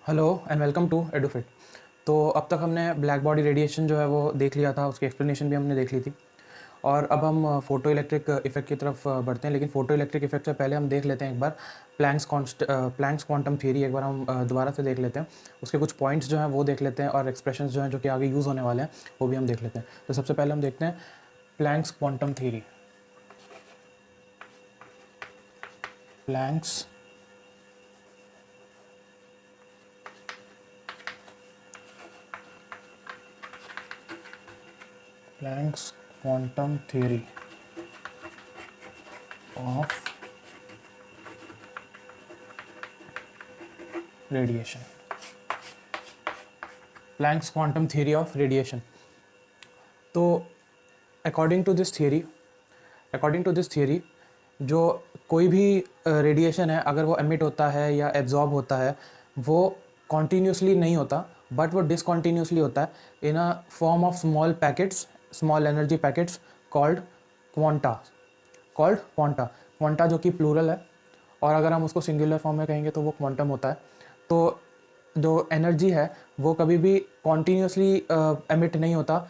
Hello and welcome to Edufit. तो अब तक हमने ब्लैक बॉडी रेडिएशन जो है वो देख लिया था, उसकी एक्सप्लेनेशन भी हमने देख ली थी। और अब हम फोटो इलेक्ट्रिक इफेक्ट की तरफ बढ़ते हैं। लेकिन फोटो इलेक्ट्रिक इफेक्ट से पहले हम देख लेते हैं एक बार प्लैंक्स क्वांटम थ्योरी एक बार हम दोबारा से देख लेते हैं। उसके कुछ पॉइंट्स जो हैं वो देख लेते हैं और एक्सप्रेशंस जो हैं जो कि आगे यूज़ होने वाले हैं वो भी हम देख लेते हैं। तो सबसे पहले हम देखते हैं Planck's quantum theory. Planck's Planck's quantum theory of radiation. Planck's quantum theory of radiation. तो अकॉर्डिंग टू दिस थियरी जो कोई भी रेडिएशन है अगर वो एमिट होता है या एब्जॉर्ब होता है वो कॉन्टीन्यूसली नहीं होता, बट वो डिसकॉन्टीन्यूसली होता है in a form of small energy packets called quanta. Quanta जो कि प्लूरल है, और अगर हम उसको सिंगुलर फॉर्म में कहेंगे तो वो क्वांटम होता है। तो जो एनर्जी है वो कभी भी कॉन्टीन्यूसली एमिट नहीं होता,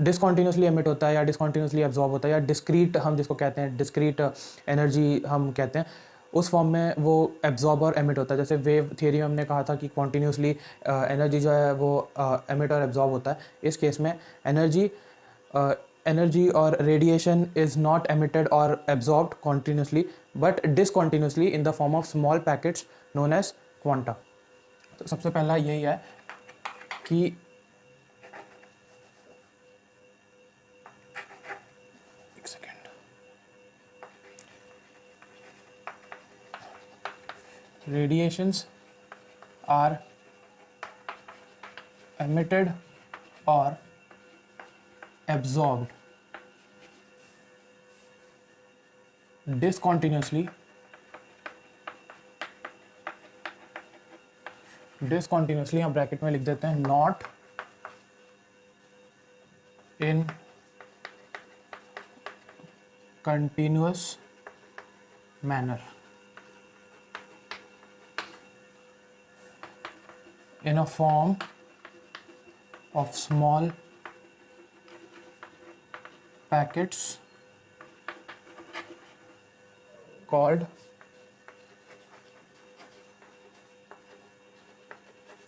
डिसकॉन्टीन्यूसली एमिट होता है या डिसकॉन्टीन्यूसली एब्जॉर्ब होता है, या डिस्क्रीट हम जिसको कहते हैं, डिस्क्रीट एनर्जी हम कहते हैं, उस फॉर्म में वो एब्जॉर्ब और एमिट होता है। जैसे वेव थियरी में हमने कहा था कि कॉन्टीन्यूसली एनर्जी जो है वो एमिट और एब्जॉर्ब होता है। इस केस में एनर्जी और रेडिएशन इज़ नॉट एमिटेड और absorbed continuously but discontinuously in the form of small packets known as quanta. तो सबसे पहला यही है कि radiations are emitted or absorbed discontinuously हम ब्रैकेट में लिख देते हैं not in continuous manner in a form of small packets called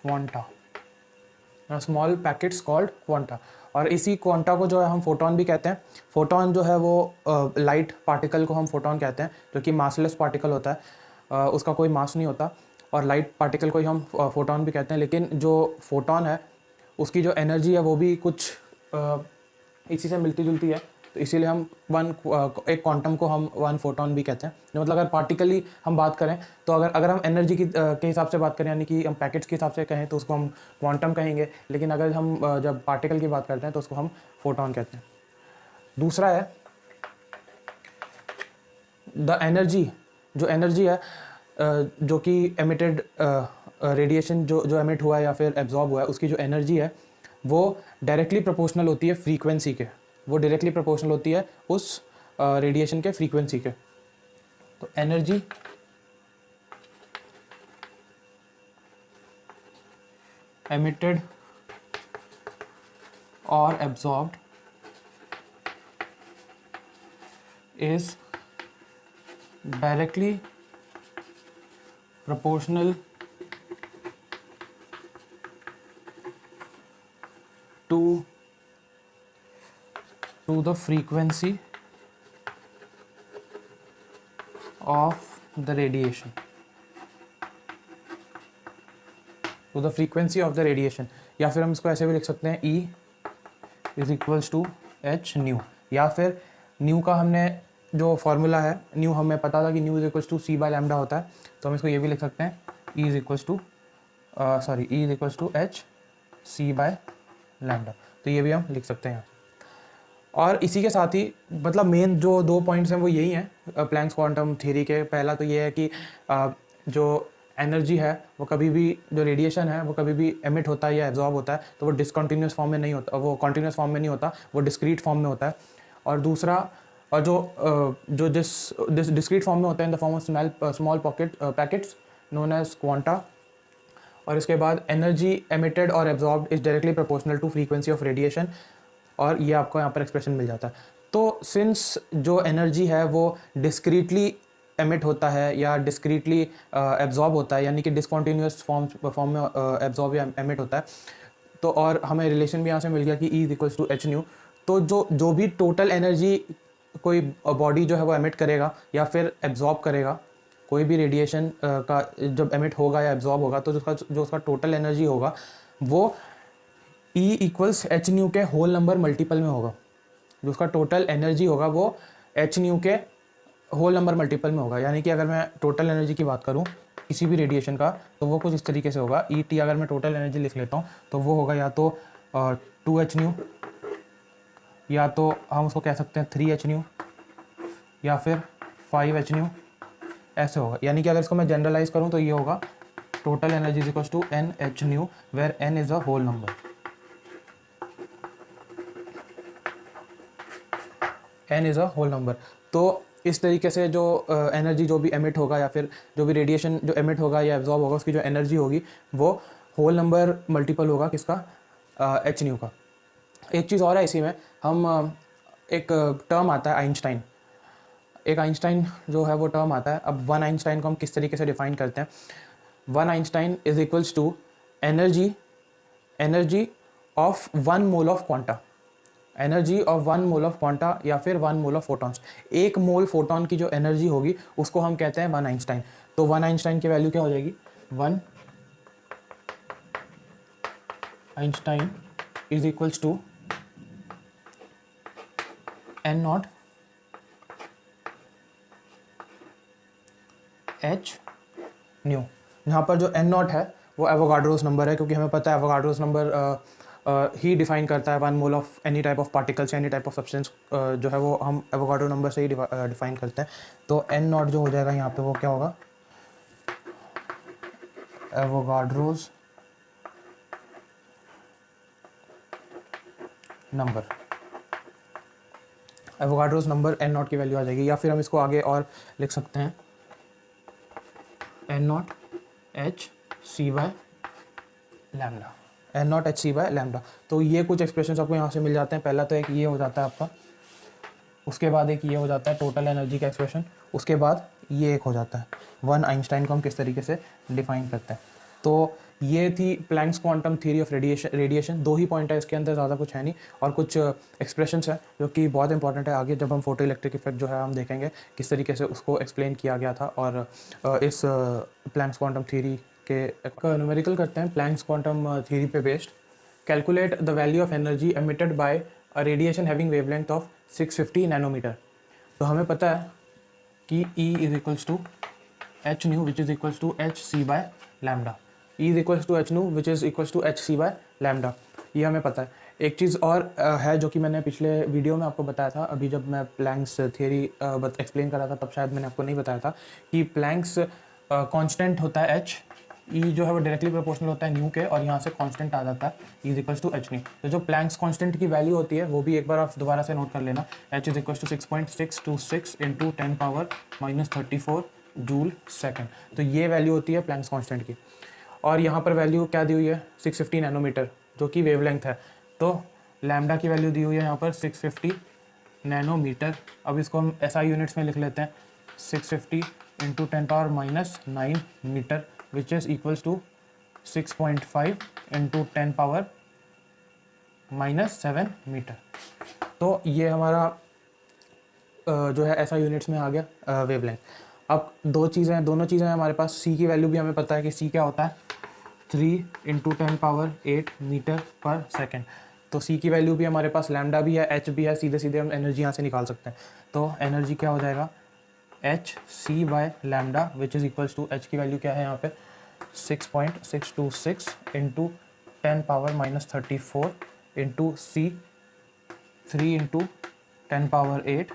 quanta. Small packets called quanta. और इसी क्वांटा को जो है हम फोटोन भी कहते हैं। फोटोन जो है वो लाइट पार्टिकल को हम फोटोन कहते हैं, जो कि मासलेस पार्टिकल होता है, उसका कोई मास नहीं होता, और लाइट पार्टिकल को ही हम फोटोन भी कहते हैं। लेकिन जो फोटोन है उसकी जो एनर्जी है वो भी कुछ इसी से मिलती जुलती है, तो इसीलिए हम एक क्वांटम को हम वन फोटोन भी कहते हैं। जो मतलब अगर पार्टिकली हम बात करें तो अगर हम एनर्जी के हिसाब से बात करें, यानी कि हम पैकेट्स के हिसाब से कहें तो उसको हम क्वांटम कहेंगे, लेकिन अगर हम जब पार्टिकल की बात करते हैं तो उसको हम फोटोन कहते हैं। दूसरा है द एनर्जी। जो एनर्जी है जो कि एमिटेड रेडिएशन जो एमिट हुआ है या फिर एब्जॉर्ब हुआ है, उसकी जो एनर्जी है वो डायरेक्टली प्रोपोर्शनल होती है फ्रीक्वेंसी के। वो डायरेक्टली प्रोपोर्शनल होती है उस रेडिएशन के फ्रीक्वेंसी के। तो एनर्जी एमिटेड और absorbed is directly proportional to the frequency of the radiation, या फिर हम इसको ऐसे भी लिख सकते हैं E is equals to H nu, या फिर न्यू का हमने जो फॉर्मूला है, न्यू हमें पता था कि nu is equals to C by lambda होता है, तो हम इसको ये भी लिख सकते हैं E is equals to H C by lambda. तो ये भी हम लिख सकते हैं। और इसी के साथ ही मतलब मेन जो दो पॉइंट्स हैं वो यही हैं प्लैंक्स क्वांटम थ्योरी के। पहला तो ये है कि जो एनर्जी है वो कभी भी, जो रेडिएशन है वो कभी भी एमिट होता है या एब्जॉर्ब होता है तो वो डिसकंटिन्यूस फॉर्म में नहीं होता, वो कॉन्टिन्यूस फॉर्म में नहीं होता, वो डिस्क्रीट फॉर्म में होता है। और दूसरा, और जो डिस्क्रीट फॉर्म में होता है in the form of small packets known as quanta, और इसके बाद एनर्जी एमिटेड और absorbed is directly proportional to frequency of radiation, और ये आपको यहाँ पर एक्सप्रेशन मिल जाता है। तो सिंस जो एनर्जी है वो डिस्क्रीटली एमिट होता है या डिस्क्रीटली एब्जॉर्ब होता है, यानी कि डिसकॉन्टीन्यूस फॉर्म में एब्जॉर्ब या एमिट होता है, तो और हमें रिलेशन भी यहाँ से मिल गया कि E is equals to H nu. तो जो भी टोटल एनर्जी कोई बॉडी जो है वो एमिट करेगा या फिर एब्जॉर्ब करेगा, कोई भी रेडिएशन का जब एमिट होगा या एब्जॉर्ब होगा, तो जो उसका टोटल एनर्जी होगा वो E इक्वल्स एच न्यू के होल नंबर मल्टीपल में होगा। जो उसका टोटल एनर्जी होगा वो एच न्यू के होल नंबर मल्टीपल में होगा। यानी कि अगर मैं टोटल एनर्जी की बात करूं किसी भी रेडिएशन का, तो वो कुछ इस तरीके से होगा। ई टी अगर मैं टोटल एनर्जी लिख लेता हूं तो वो होगा या तो 2h न्यू, या तो हम उसको कह सकते हैं 3h न्यू, या फिर 5h न्यू, ऐसे होगा। यानी कि अगर इसको मैं जनरलाइज करूं तो ये होगा total energy is equals to N H nu, where N is a whole number. N is a whole number. तो इस तरीके से जो एनर्जी जो भी एमिट होगा या फिर जो भी रेडिएशन जो एमिट होगा या एब्जॉर्ब होगा, उसकी जो एनर्जी होगी वो होल नंबर मल्टीपल होगा किसका, एच न्यू का। एक चीज़ और है इसी में, हम एक टर्म आता है आइंस्टाइन, एक आइंस्टाइन जो है वो टर्म आता है। अब वन आइंस्टाइन को हम किस तरीके से डिफाइन करते हैं, one Einstein is equals to energy of one mole of quanta, energy of one mole of quanta या फिर वन मोल ऑफ फोटॉन्स। एक मोल फोटॉन की जो एनर्जी होगी उसको हम कहते हैं वन आइंस्टाइन। तो वन आइंस्टाइन की वैल्यू क्या हो जाएगी, one Einstein is equals to N nought H nu. यहाँ पर जो एन नॉट है वो एवोगाड्रोस नंबर है, क्योंकि हमें पता है एवोगाड्रोस नंबर ही डिफाइन करता है one mole of any type of particles, any type of substance जो है वो हम एवोगाड्रो नंबर से ही डिफाइन करते हैं। तो एन नॉट जो हो जाएगा यहाँ पे वो क्या होगा, Avogadro's number, Avogadro's number N nought की वैल्यू आ जाएगी। या फिर हम इसको आगे और लिख सकते हैं, N nought H C by lambda, N nought H C by lambda. तो ये कुछ एक्सप्रेशन आपको यहाँ से मिल जाते हैं। पहला तो एक ये हो जाता है आपका, उसके बाद एक ये हो जाता है टोटल एनर्जी का एक्सप्रेशन, उसके बाद ये एक हो जाता है वन आइंस्टाइन को हम किस तरीके से डिफाइन करते हैं। तो ये थी Planck's quantum theory of radiation. दो ही पॉइंट है इसके अंदर, ज़्यादा कुछ है नहीं, और कुछ एक्सप्रेशंस है जो कि बहुत इंपॉर्टेंट है। आगे जब हम फोटो इलेक्ट्रिक इफेक्ट जो है हम देखेंगे किस तरीके से उसको एक्सप्लेन किया गया था। और इस प्लैंक्स क्वांटम थ्योरी के न्यूमेरिकल करते हैं प्लैंक्स क्वांटम थ्योरी पे based. Calculate the value of energy emitted by a radiation having wavelength of 650 nanometre. तो हमें पता है कि E is equals to H nu which is equals to H C by lambda, E is equals to H nu which is equals to H C by lambda, ये हमें पता है। एक चीज़ और है जो कि मैंने पिछले वीडियो में आपको बताया था, अभी जब मैं प्लैंक्स थ्योरी एक्सप्लेन कर रहा था तब शायद मैंने आपको नहीं बताया था कि प्लैंक्स कांस्टेंट होता है H, E जो है वो डायरेक्टली प्रोपोर्शनल होता है न्यू के, और यहाँ से कांस्टेंट आ जाता है E is equals to H nu. तो जो प्लैंक्स कांस्टेंट की वैल्यू होती है वो भी एक बार आप दोबारा से नोट कर लेना, H is equals to 6.626 into 10 power -34 joule second. तो ये वैल्यू होती है प्लैंक्स कांस्टेंट की। और यहाँ पर वैल्यू क्या दी हुई है, 650 नैनोमीटर जो कि वेवलेंथ है। तो लैम्डा की वैल्यू दी हुई है यहाँ पर 650 नैनोमीटर। अब इसको हम SI यूनिट्स में लिख लेते हैं, 650 into 10 power -9 metre which is equals to 6.5 into 10 power -7 metre. तो ये हमारा जो है SI यूनिट्स में आ गया वेवलेंथ। अब दोनों चीज़ें हैं हमारे पास। C की वैल्यू भी हमें पता है कि C क्या होता है, 3 इंटू 10 पावर 8 मीटर पर सेकेंड। तो C की वैल्यू भी हमारे पास, लैम्डा भी है, H भी है, सीधे सीधे हम एनर्जी यहाँ से निकाल सकते हैं। तो एनर्जी क्या हो जाएगा, H C by lambda which is equals to, H की वैल्यू क्या है यहाँ पे 6.626 into 10 power -34 into C 3 into 10 power 8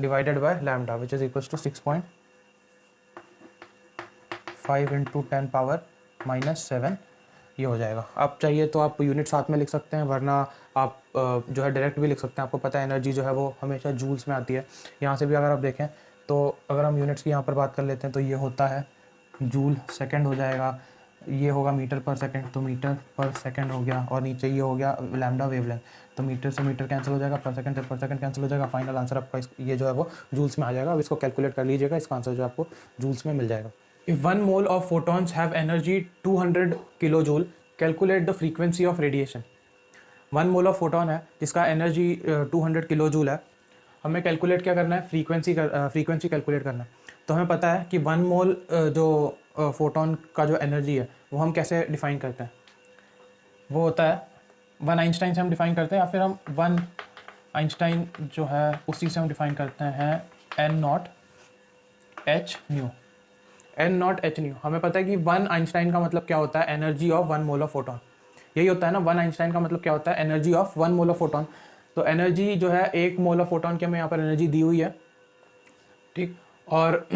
divided by lambda which is equals to 6.5 into 10 power -7, ये हो जाएगा। आप चाहिए तो आप यूनिट साथ में लिख सकते हैं, वरना आप जो है डायरेक्ट भी लिख सकते हैं। आपको पता है एनर्जी जो है वो हमेशा जूल्स में आती है। यहाँ से भी अगर आप देखें तो अगर हम यूनिट्स की यहाँ पर बात कर लेते हैं तो ये होता है जूल सेकंड हो जाएगा, ये होगा मीटर पर सेकंड, तो मीटर पर सेकंड हो गया, और नीचे ये हो गया लैम्डा वेवलेंथ, तो मीटर से मीटर कैंसिल हो जाएगा, पर सेकंड से पर सेकंड कैंसिल हो जाएगा, फाइनल आंसर आपका ये जो है वो जूल्स में आ जाएगा। अब इसको कैलकुलेट कर लीजिएगा, इसका आंसर जो आपको जूल्स में मिल जाएगा। If 1 mole of photons have energy 200 kilo joule, calculate the frequency of radiation. 1 mole of photon है जिसका एनर्जी 200 किलो जूल है, हमें कैलकुलेट क्या करना है, फ्रीक्वेंसी कैलकुलेट करना है। तो हमें पता है कि 1 मोल जो फोटॉन का जो एनर्जी है वो हम कैसे डिफाइन करते हैं, वो होता है 1 आइंस्टाइन से हम डिफाइन करते हैं, या फिर हम 1 आइंस्टाइन जो है उसी से हम डिफाइन करते हैं N nought H nu. N nought H nu, हमें पता है कि 1 आइंस्टाइन का मतलब क्या होता है, energy of 1 mole of photon. यही होता है ना, 1 आइंस्टाइन का मतलब क्या होता है, energy of 1 mole of photon. तो एनर्जी जो है 1 मोल ऑफ फोटॉन की हमें यहाँ पर एनर्जी दी हुई है, ठीक। और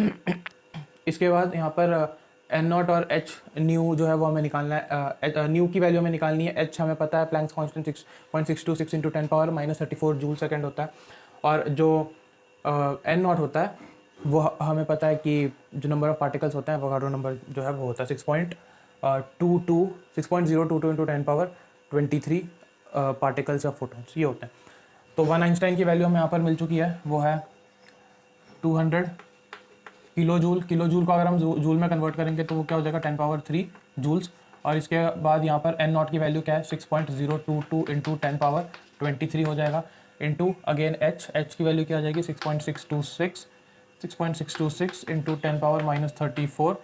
इसके बाद यहाँ पर एन नॉट और एच न्यू जो है वो हमें निकालना है, न्यू की वैल्यू हमें निकालनी है। एच हमें पता है Planck's constant 6.626 into 10 power -34 joule second होता है, और जो एन नॉट होता है वो हमें पता है कि जो नंबर ऑफ पार्टिकल्स होते हैं एवोगाड्रो नंबर जो है वो होता है 6.022 into 10 power 23 particles of photons, ये होते हैं। तो 1 आइंस्टाइन की वैल्यू हमें यहाँ पर मिल चुकी है, वो है 200 किलो जूल। किलो जूल को अगर हम जूल में कन्वर्ट करेंगे तो वो क्या हो जाएगा 10 पावर 3 जूल्स। और इसके बाद यहाँ पर एन नॉट की वैल्यू क्या है 6.022 इंटू 10 पावर 23 हो जाएगा, इंटू अगेन एच की वैल्यू क्या आ जाएगी 6.626 इंटू 10 पावर -34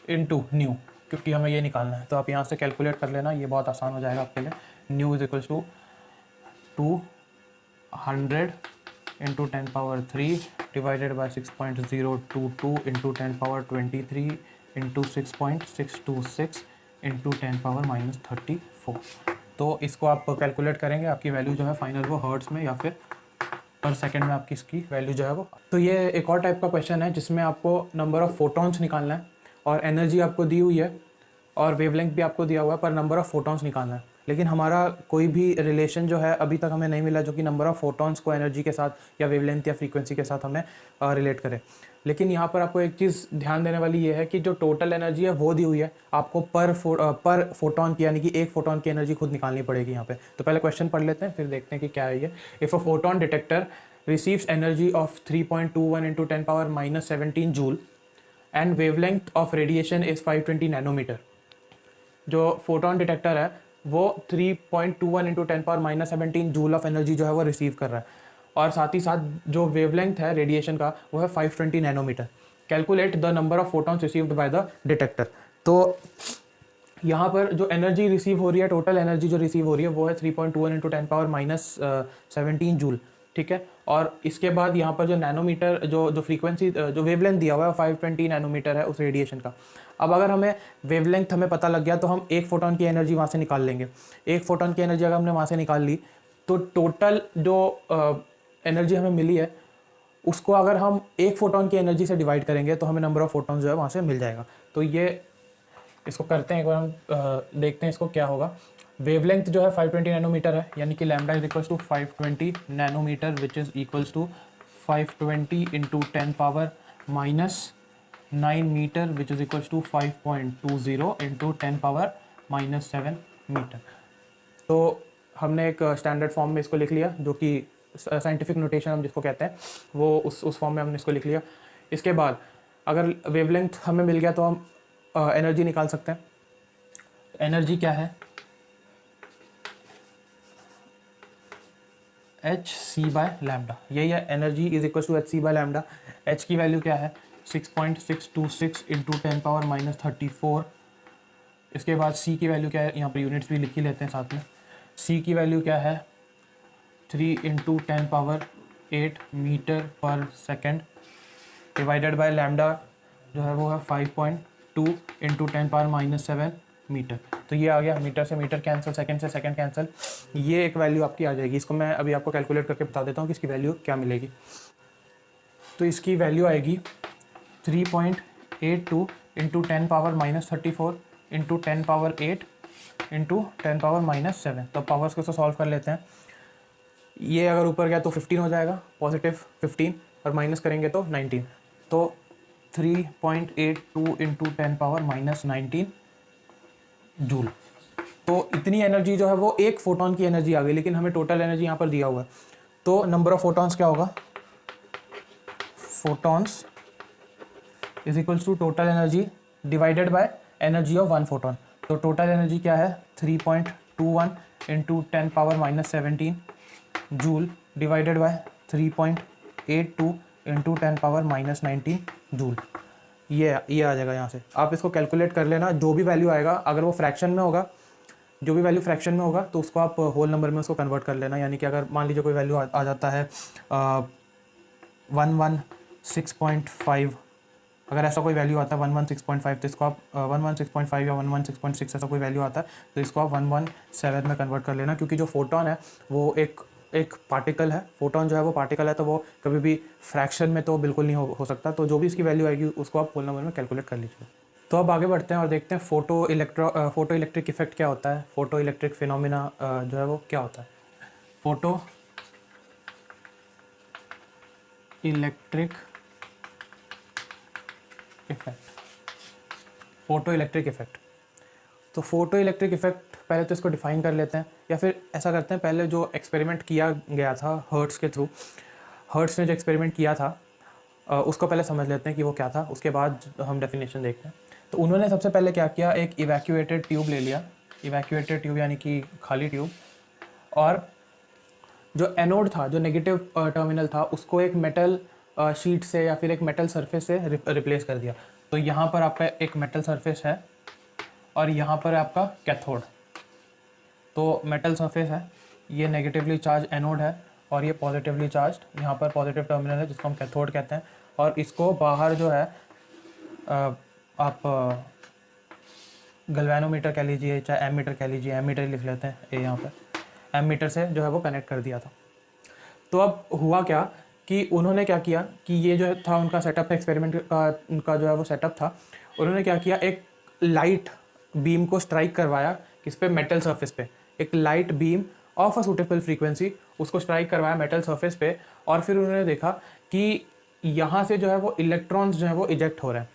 इंटू न्यू, क्योंकि हमें ये निकालना है। तो आप यहाँ से कैलकुलेट कर लेना, ये बहुत आसान हो जाएगा आपके लिए। Nu is equals to 200 into 10 power 3 divided by 6.022 into 10 power 23 into 6.626 into 10 power -34। तो इसको आप कैलकुलेट करेंगे, आपकी वैल्यू जो है फाइनल वो हर्ट्स में या फिर पर सेकंड में आपकी इसकी वैल्यू जो है वो। तो ये एक और टाइप का क्वेश्चन है जिसमें आपको नंबर ऑफ फोटॉन्स निकालना है, और एनर्जी आपको दी हुई है, और वेवलेंथ भी आपको दिया हुआ है, पर नंबर ऑफ फोटॉन्स निकालना है। लेकिन हमारा कोई भी रिलेशन जो है अभी तक हमें नहीं मिला जो कि नंबर ऑफ फोटॉन्स को एनर्जी के साथ या वेवलेंथ या फ्रीक्वेंसी के साथ हमें रिलेट करे। लेकिन यहाँ पर आपको एक चीज़ ध्यान देने वाली ये है कि जो टोटल एनर्जी है वो दी हुई है, आपको पर फोटॉन की यानी कि एक फोटॉन की एनर्जी खुद निकालनी पड़ेगी यहाँ पे। तो पहले क्वेश्चन पढ़ लेते हैं, फिर देखते हैं कि क्या है ये। If a photon detector receives energy of 3.21 into 10 power -17 joule and wavelength of radiation is 520 nanometre. जो फोटोन डिटेक्टर है वो 3.21 into 10 power -17 joule of energy जो है वो रिसीव कर रहा है, और साथ ही साथ जो वेवलेंथ है रेडिएशन का वो है 520 nanometre. Calculate the number of photons received by the detector. तो यहाँ पर जो एनर्जी रिसीव हो रही है, टोटल एनर्जी जो रिसीव हो रही है वो है 3.21 इंटू 10 पावर -17 जूल, ठीक है। और इसके बाद यहाँ पर जो नैनोमीटर जो फ्रीक्वेंसी जो वेवलेंथ दिया हुआ है 520 नैनोमीटर है उस रेडिएशन का। अब अगर हमें वेवलेंथ हमें पता लग गया तो हम एक फोटॉन की एनर्जी वहाँ से निकाल लेंगे। एक फोटॉन की एनर्जी अगर हमने वहाँ से निकाल ली तो टोटल जो एनर्जी हमें मिली है उसको अगर हम एक फोटॉन की एनर्जी से डिवाइड करेंगे तो हमें नंबर ऑफ फोटॉन जो है वहाँ से मिल जाएगा। तो ये इसको करते हैं एक बार हम देखते हैं इसको क्या होगा। वेवलेंथ जो है 520 नैनोमीटर है, यानी कि lambda is equals to 520 nanometre which is equals to 520 into 10 power -9 metre which is equals to 5.20 into 10 power -7 metre. तो हमने एक स्टैंडर्ड फॉर्म में इसको लिख लिया, जो कि साइंटिफिक नोटेशन हम जिसको कहते हैं वो उस फॉर्म में हमने इसको लिख लिया। इसके बाद अगर वेवलेंथ हमें मिल गया तो हम एनर्जी निकाल सकते हैं। एनर्जी क्या है एच सी बाय लैम्डा, यही है energy is equal to H C by lambda. H की वैल्यू क्या है 6.626 इंटू 10 पावर -34। इसके बाद सी की वैल्यू क्या है, यहाँ पर यूनिट्स भी लिख ही लेते हैं साथ में। सी की वैल्यू क्या है 3 इंटू 10 पावर 8 मीटर पर सेकेंड डिवाइडेड बाय लैम्डा जो है वो है 5.2 इंटू 10 पावर -7 मीटर। तो ये आ गया, मीटर से मीटर कैंसिल, सेकंड से सेकंड कैंसिल, ये एक वैल्यू आपकी आ जाएगी। इसको मैं अभी आपको कैलकुलेट करके बता देता हूँ कि इसकी वैल्यू क्या मिलेगी। तो इसकी वैल्यू आएगी 3.82 into 10 power -34 into 10 power 8 into 10 power -7। तो पावर्स को सॉल्व कर लेते हैं। ये अगर ऊपर गया तो 15 हो जाएगा, पॉजिटिव 15, और माइनस करेंगे तो 19। तो 3.82 इंटू 10 पावर -19 जूल। तो इतनी एनर्जी जो है वो एक फोटोन की एनर्जी आ गई, लेकिन हमें टोटल एनर्जी यहाँ पर दिया हुआ है। तो नंबर ऑफ फोटॉन्स क्या होगा, photons is equals to total energy divided by energy of one photon. तो टोटल एनर्जी क्या है, 3.21 into 10⁻⁻17 joule divided by 3.82 into 10⁻⁻19 joule. ये आ जाएगा यहाँ से। आप इसको कैलकुलेट कर लेना, जो भी वैल्यू आएगा, अगर वो फ्रैक्शन में होगा, जो भी वैल्यू फ्रैक्शन में होगा तो उसको आप होल नंबर में उसको कन्वर्ट कर लेना। यानी कि अगर मान लीजिए कोई वैल्यू आ जाता है 116.5, अगर ऐसा कोई वैल्यू आता है 116.5, तो इसको आप 116.5 या 116.6 ऐसा कोई वैल्यू आता है तो इसको आप 117 में कन्वर्ट कर लेना, क्योंकि जो फोटोन है वो एक पार्टिकल है। फोटोन जो है वो पार्टिकल है, तो वो कभी भी फ्रैक्शन में तो बिल्कुल नहीं हो सकता। तो जो भी इसकी वैल्यू आएगी उसको आप होल नंबर में कैलकुलेट कर लीजिए। तो अब आगे बढ़ते हैं और देखते हैं फोटो इलेक्ट्रिक इफेक्ट क्या होता है, फोटो इलेक्ट्रिक फिनोमिना जो है वो क्या होता है। Photo electric effect, photo electric effect. तो फोटो इलेक्ट्रिक इफेक्ट पहले तो इसको डिफाइन कर लेते हैं, या फिर ऐसा करते हैं, पहले जो एक्सपेरिमेंट किया गया था हर्ट्स के थ्रू, हर्ट्स ने जो एक्सपेरिमेंट किया था उसको पहले समझ लेते हैं कि वो क्या था, उसके बाद हम डेफिनेशन देखते हैं। तो उन्होंने सबसे पहले क्या किया, एक इवैक्यूएटेड ट्यूब ले लिया, इवैक्यूएटेड ट्यूब यानी कि खाली ट्यूब, और जो एनोड था, जो नेगेटिव टर्मिनल था, उसको एक मेटल शीट से या फिर एक मेटल सरफेस से रिप्लेस कर दिया। तो यहाँ पर आपका एक मेटल सरफेस है और यहाँ पर आपका कैथोड। तो मेटल सरफेस है, ये नेगेटिवली चार्ज एनोड है और ये पॉजिटिवली चार्ज यहाँ पर पॉजिटिव टर्मिनल है, जिसको हम कैथोड कहते हैं। और इसको बाहर जो है आप गल्वेनोमीटर कह लीजिए, चाहे एमीटर कह लीजिए, एमीटर लिख लेते हैं ये यहाँ पर, एमीटर से जो है वो कनेक्ट कर दिया था। तो अब हुआ क्या कि उन्होंने क्या किया कि ये जो था उनका सेटअप था, एक्सपेरिमेंट का उनका जो है वो सेटअप था। उन्होंने क्या किया, एक लाइट बीम को स्ट्राइक करवाया किस पे, मेटल सरफेस पे। एक light beam of a suitable frequency उसको स्ट्राइक करवाया मेटल सरफेस पे, और फिर उन्होंने देखा कि यहाँ से जो है वो इलेक्ट्रॉन्स जो है वो इजेक्ट हो रहे हैं,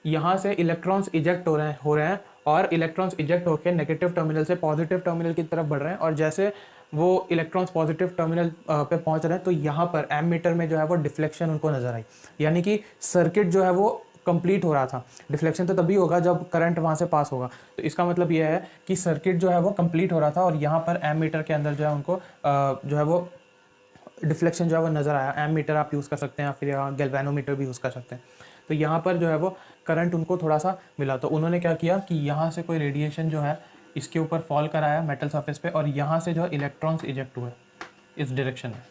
यहाँ से इलेक्ट्रॉन्स इजेक्ट हो रहे हैं और इलेक्ट्रॉन्स इजेक्ट होकर नेगेटिव टर्मिनल से पॉजिटिव टर्मिनल की तरफ बढ़ रहे हैं। और जैसे वो इलेक्ट्रॉन्स पॉजिटिव टर्मिनल पे पहुंच रहे हैं तो यहाँ पर एमीटर में जो है वो डिफ्लेक्शन उनको नजर आई, यानी कि सर्किट जो है वो कंप्लीट हो रहा था। डिफ्लेक्शन तो तभी होगा जब करंट वहाँ से पास होगा। तो इसका मतलब ये है कि सर्किट जो है वो कंप्लीट हो रहा था और यहाँ पर एमीटर के अंदर जो है उनको जो है वो डिफ्लेक्शन जो है वो नज़र आया। एमीटर आप यूज़ कर सकते हैं या फिर यहाँ गैल्वेनोमीटर भी यूज़ कर सकते हैं। तो यहाँ पर जो है वो करंट उनको थोड़ा सा मिला। तो उन्होंने क्या किया कि यहाँ से कोई रेडिएशन जो है इसके ऊपर फॉल कराया मेटल सरफेस पे, और यहाँ से जो है इलेक्ट्रॉन्स इजेक्ट हुए इस डायरेक्शन में।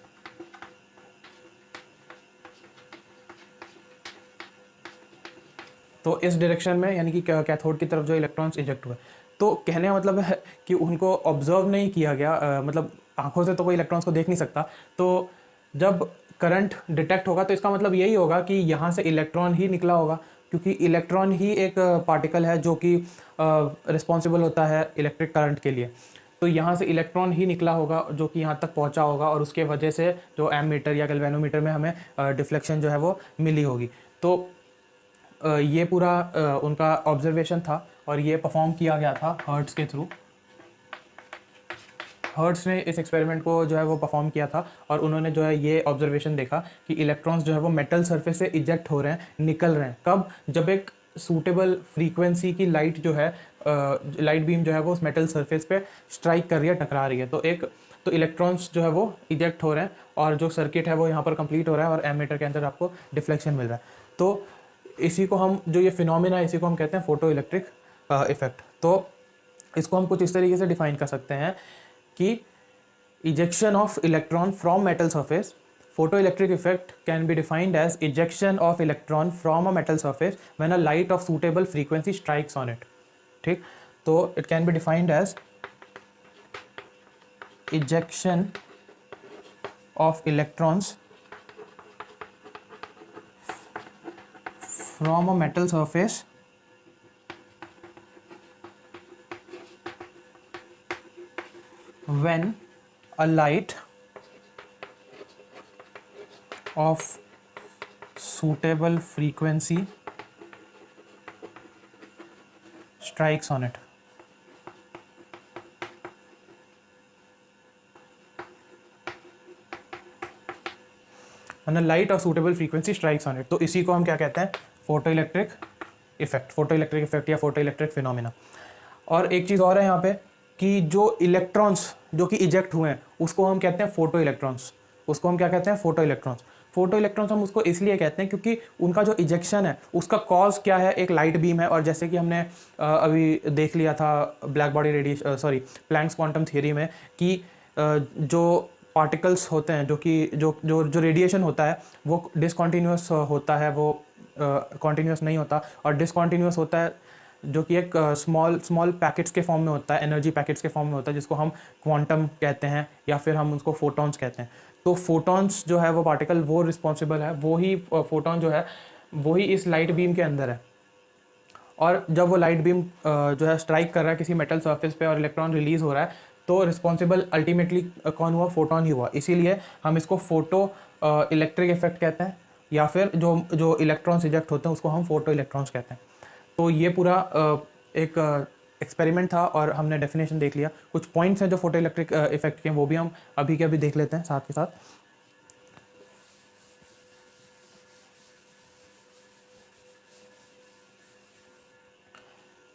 तो इस डायरेक्शन में यानी कि कैथोड की तरफ जो इलेक्ट्रॉन्स इजेक्ट हुए। तो कहने का मतलब है कि उनको ऑब्जर्व नहीं किया गया, मतलब आंखों से तो कोई इलेक्ट्रॉन्स को देख नहीं सकता। तो जब करंट डिटेक्ट होगा तो इसका मतलब यही होगा कि यहाँ से इलेक्ट्रॉन ही निकला होगा, क्योंकि इलेक्ट्रॉन ही एक पार्टिकल है जो कि रिस्पॉन्सिबल होता है इलेक्ट्रिक करंट के लिए। तो यहाँ से इलेक्ट्रॉन ही निकला होगा जो कि यहाँ तक पहुँचा होगा, और उसके वजह से जो एमीटर या गैल्वेनोमीटर में हमें डिफ्लेक्शन जो है वो मिली होगी। तो ये पूरा उनका ऑब्जर्वेशन था और ये परफॉर्म किया गया था हर्ट्स के थ्रू। हर्ट्स ने इस एक्सपेरिमेंट को जो है वो परफॉर्म किया था और उन्होंने जो है ये ऑब्जर्वेशन देखा कि इलेक्ट्रॉन्स जो है वो मेटल सरफेस से इजेक्ट हो रहे हैं, निकल रहे हैं। कब? जब एक सूटेबल फ्रीक्वेंसी की लाइट जो है लाइट बीम जो है वो उस मेटल सरफेस पे स्ट्राइक कर रही है, टकरा रही है। तो इलेक्ट्रॉन्स जो है वो इजेक्ट हो रहे हैं और जो सर्किट है वो यहाँ पर कंप्लीट हो रहा है और एमीटर के अंदर आपको डिफ्लेक्शन मिल रहा है। तो इसी को हम जो ये फिनोमिना है इसी को हम कहते हैं फोटो इलेक्ट्रिक इफेक्ट। तो इसको हम कुछ इस तरीके से डिफाइन कर सकते हैं कि ejection of electron from metal surface, photoelectric effect can be defined as ejection of electron from a metal surface when a light of suitable frequency strikes on it. ठीक, तो it can be defined as ejection of electrons from a metal surface when a light of suitable frequency strikes on it. when a light or suitable frequency strikes on it। तो इसी को हम क्या कहते हैं, photo electric effect या photo electric phenomena. और एक चीज़ और है यहाँ पे कि जो इलेक्ट्रॉन्स जो कि इजेक्ट हुए हैं उसको हम कहते हैं फोटो इलेक्ट्रॉन्स। उसको हम क्या कहते हैं, फोटो इलेक्ट्रॉन्स। फोटो इलेक्ट्रॉन्स हम उसको इसलिए कहते हैं क्योंकि उनका जो इजेक्शन है उसका कॉज क्या है, एक लाइट बीम है। और जैसे कि हमने अभी देख लिया था black body radiation Planck's quantum theory में कि जो पार्टिकल्स होते हैं जो कि जो रेडिएशन होता है वो डिसकॉन्टीन्यूअस होता है, वो कॉन्टीन्यूअस नहीं होता। और डिसकॉन्टीन्यूअस होता है जो कि एक स्मॉल पैकेट्स के फॉर्म में होता है, एनर्जी पैकेट्स के फॉर्म में होता है, जिसको हम क्वांटम कहते हैं या फिर हम उसको फोटॉन्स कहते हैं। तो फोटॉन्स जो है वो पार्टिकल वो रिस्पॉन्सिबल है, वो ही फोटॉन जो है वो ही इस लाइट बीम के अंदर है। और जब वो लाइट बीम जो है स्ट्राइक कर रहा है किसी मेटल सरफेस पे और इलेक्ट्रॉन रिलीज हो रहा है तो रिस्पॉन्सिबल अल्टीमेटली कौन हुआ, फोटॉन ही हुआ। इसीलिए हम इसको फोटो इलेक्ट्रिक इफेक्ट कहते हैं, या फिर जो इलेक्ट्रॉन्स इजेक्ट होते हैं उसको हम फोटो इलेक्ट्रॉन्स कहते हैं। तो ये पूरा एक एक्सपेरिमेंट था और हमने डेफिनेशन देख लिया। कुछ पॉइंट्स हैं जो फोटो इलेक्ट्रिक इफेक्ट के, वो भी हम अभी के अभी देख लेते हैं साथ के साथ।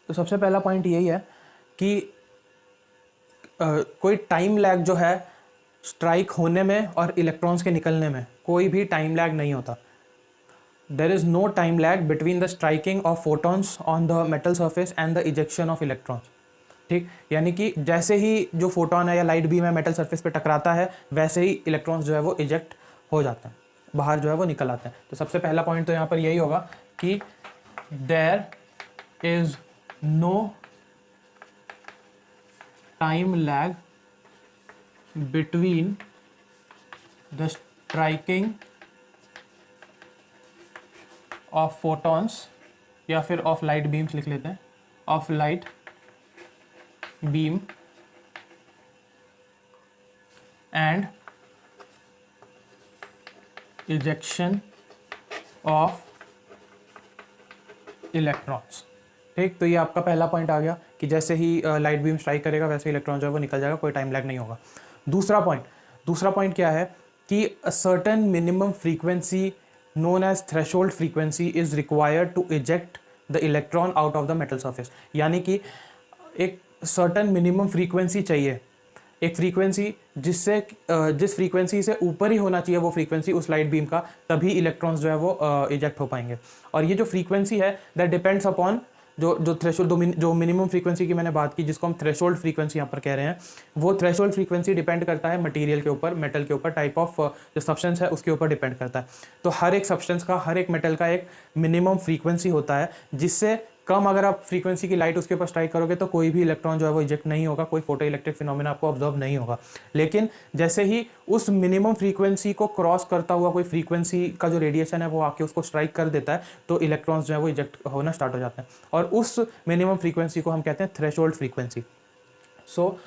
तो सबसे पहला पॉइंट यही है कि कोई टाइम लैग जो है स्ट्राइक होने में और इलेक्ट्रॉन्स के निकलने में कोई भी टाइम लैग नहीं होता। There is no time lag between the striking of photons on the metal surface and the ejection of electrons। ठीक, यानी कि जैसे ही जो फोटोन है या लाइट बीम है मेटल सरफेस पे टकराता है वैसे ही इलेक्ट्रॉन्स जो है वो इजेक्ट हो जाते हैं, बाहर जो है वो निकल आते हैं। तो सबसे पहला पॉइंट तो यहाँ पर यही होगा कि there is no time lag between the striking of photons या फिर ऑफ लाइट बीम्स लिख लेते हैं, of light beam and ejection of electrons. ठीक, तो ये आपका पहला पॉइंट आ गया कि जैसे ही लाइट बीम स्ट्राइक करेगा वैसे इलेक्ट्रॉन जो है वो निकल जाएगा, कोई टाइम लैग नहीं होगा। दूसरा पॉइंट क्या है कि अ certain minimum frequency known as threshold frequency is required to eject the electron out of the metal surface। यानी कि एक certain minimum frequency चाहिए, एक फ्रीक्वेंसी जिस फ्रीक्वेंसी से ऊपर ही होना चाहिए वो फ्रीक्वेंसी उस लाइट बीम का, तभी इलेक्ट्रॉन्स जो है वो इजेक्ट हो पाएंगे। और ये जो फ्रीक्वेंसी है दैट डिपेंड्स अपॉन जो थ्रेशोल्ड, जो मिनिमम फ्रीक्वेंसी की मैंने बात की जिसको हम थ्रेशोल्ड फ्रीक्वेंसी यहाँ पर कह रहे हैं, वो थ्रेशोल्ड फ्रीक्वेंसी डिपेंड करता है मटेरियल के ऊपर, मेटल के ऊपर, टाइप ऑफ जो सब्सटेंस है उसके ऊपर डिपेंड करता है। तो हर एक सब्सटेंस का, हर एक मेटल का एक मिनिमम फ्रीक्वेंसी होता है, जिससे कम अगर आप फ्रीक्वेंसी की लाइट उसके ऊपर स्ट्राइक करोगे तो कोई भी इलेक्ट्रॉन जो है वो इजेक्ट नहीं होगा, कोई फोटो इलेक्ट्रिक फिनोमेना आपको ऑब्जर्व नहीं होगा। लेकिन जैसे ही उस मिनिमम फ्रीक्वेंसी को क्रॉस करता हुआ कोई फ्रीक्वेंसी का जो रेडिएशन है वो आके उसको स्ट्राइक कर देता है तो इलेक्ट्रॉन्स जो है वो इजेक्ट होना स्टार्ट हो जाते हैं, और उस मिनिमम फ्रीक्वेंसी को हम कहते हैं थ्रेशोल्ड फ्रीक्वेंसी। सो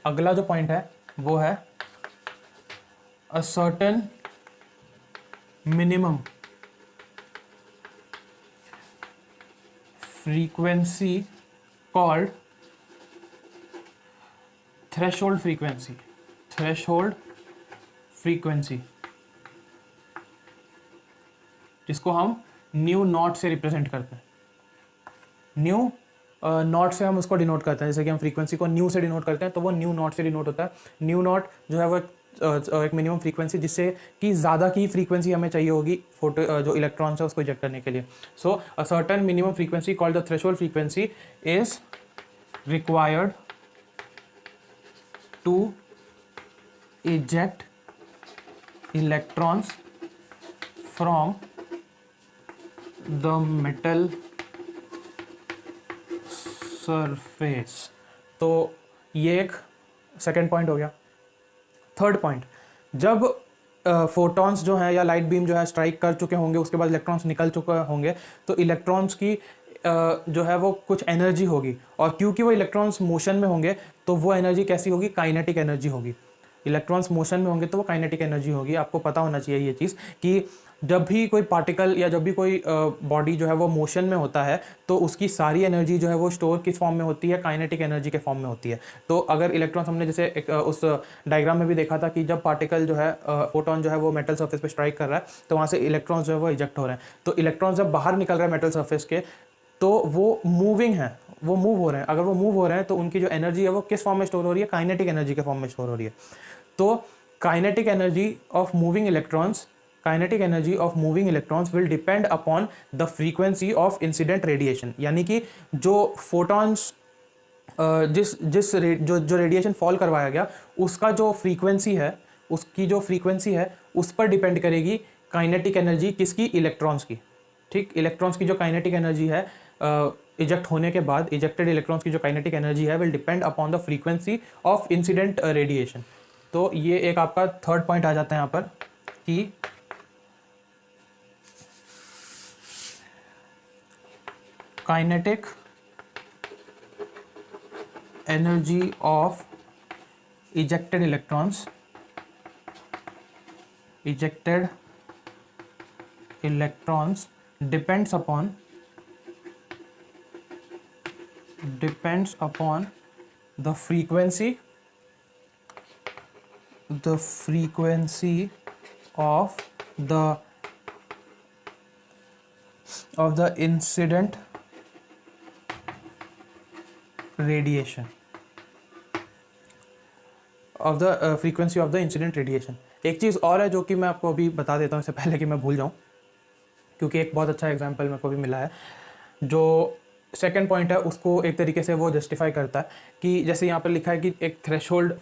अगला जो पॉइंट है वो है अ certain minimum frequency called threshold frequency जिसको हम न्यू नॉट से रिप्रेजेंट करते हैं। न्यू नॉट से हम उसको डिनोट करते हैं, जैसे कि हम फ्रीक्वेंसी को न्यू से डिनोट करते हैं तो वो न्यू नॉट से डिनोट होता है। न्यू नॉट जो है वो एक मिनिमम फ्रीक्वेंसी जिससे कि ज़्यादा की फ्रीक्वेंसी हमें चाहिए होगी फोटो जो इलेक्ट्रॉन्स है उसको इजेक्ट करने के लिए। So a certain minimum frequency called the threshold frequency is required to eject electrons from the metal surface. तो ये एक सेकेंड पॉइंट हो गया। थर्ड पॉइंट, जब फोटॉन्स जो है या लाइट बीम जो है स्ट्राइक कर चुके होंगे उसके बाद इलेक्ट्रॉन्स निकल चुके होंगे तो इलेक्ट्रॉन्स की जो है वो कुछ एनर्जी होगी, और क्योंकि वो इलेक्ट्रॉन्स मोशन में होंगे तो वो एनर्जी कैसी होगी, काइनेटिक एनर्जी होगी। इलेक्ट्रॉन्स मोशन में होंगे तो वो काइनेटिक एनर्जी होगी। आपको पता होना चाहिए ये चीज़ कि जब भी कोई पार्टिकल या जब भी कोई बॉडी जो है वो मोशन में होता है तो उसकी सारी एनर्जी जो है वो स्टोर किस फॉर्म में होती है, काइनेटिक एनर्जी के फॉर्म में होती है। तो अगर इलेक्ट्रॉन्स हमने जैसे उस डायग्राम में भी देखा था कि जब पार्टिकल जो है फोटोन जो है वो मेटल सर्फेस पे स्ट्राइक कर रहा है तो वहाँ से इलेक्ट्रॉन्स जो है वो इजेक्ट हो रहे हैं। तो इलेक्ट्रॉन्स जब बाहर निकल रहे हैं मेटल सर्फेस के तो वो मूविंग है, वो मूव हो रहे हैं। अगर वो मूव हो रहे हैं तो उनकी जो एनर्जी है वो किस फॉर्म में स्टोर हो रही है, काइनेटिक एनर्जी के फॉर्म में स्टोर हो रही है। तो kinetic energy of moving electrons kinetic energy of moving electrons will depend upon the frequency of incident radiation. यानी कि जो फोटॉन्स जो रेडिएशन फॉल करवाया गया उसका जो फ्रीक्वेंसी है, उसकी जो फ्रीक्वेंसी है उस पर डिपेंड करेगी काइनेटिक एनर्जी किसकी, इलेक्ट्रॉन्स की। ठीक, इलेक्ट्रॉन्स की जो काइनेटिक एनर्जी है इजेक्ट होने के बाद, इजेक्टेड इलेक्ट्रॉन्स की जो काइनेटिक एनर्जी है will depend upon the frequency of incident radiation. तो ये एक आपका थर्ड पॉइंट आ जाता है यहाँ पर कि kinetic energy of ejected electrons depends upon the frequency of the incident radiation, of the frequency of the incident radiation. एक चीज़ और है जो कि मैं आपको अभी बता देता हूँ इससे पहले कि मैं भूल जाऊँ, क्योंकि एक बहुत अच्छा एग्जांपल मेरे को भी मिला है जो सेकंड पॉइंट है उसको एक तरीके से वो जस्टिफाई करता है कि जैसे यहाँ पर लिखा है कि एक थ्रेशोल्ड